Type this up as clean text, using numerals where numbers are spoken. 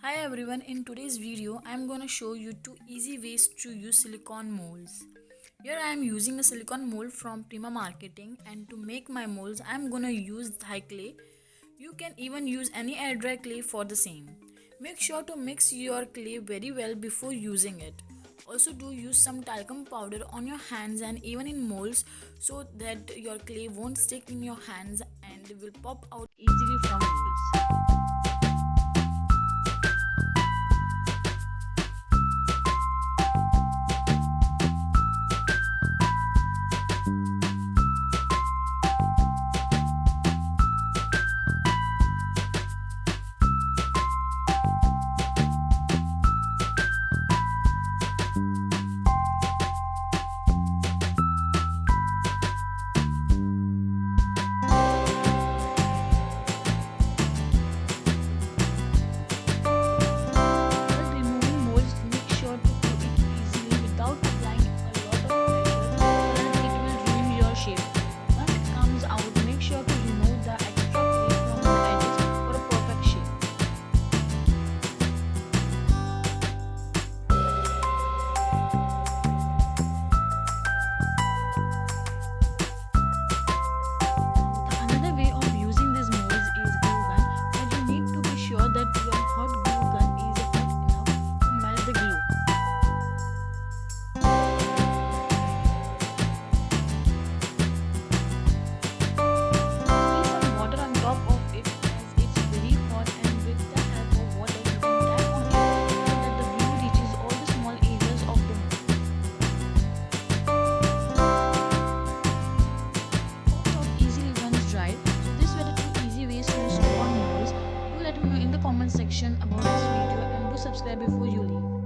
Hi everyone, in today's video I am going to show you two easy ways to use silicone molds. Here I am using a silicone mold from Prima Marketing, and to make my molds I am going to use Thai clay. You can even use any air dry clay for the same. Make sure to mix your clay very well before using it. Also do use some talcum powder on your hands and even in molds so that your clay won't stick in your hands and will pop out easily from molds. While removing molds, make sure to do it easily without applying a lot of pressure so that it will ruin your shape. Once it comes out, make sure to remove the extra clay from the edges for a perfect shape. The another way of using these molds is glue gun, but you need to be sure that your hot glue gun is hot enough to melt the glue. Squeeze some water on top of it as it's very hot, and with the help of water you can tap on it so that the glue reaches all the small areas of the mold. Pops out easily when it's dried. So these were the two easy ways to use silicone molds. Do let me know in the comment section about this video and do subscribe before you leave.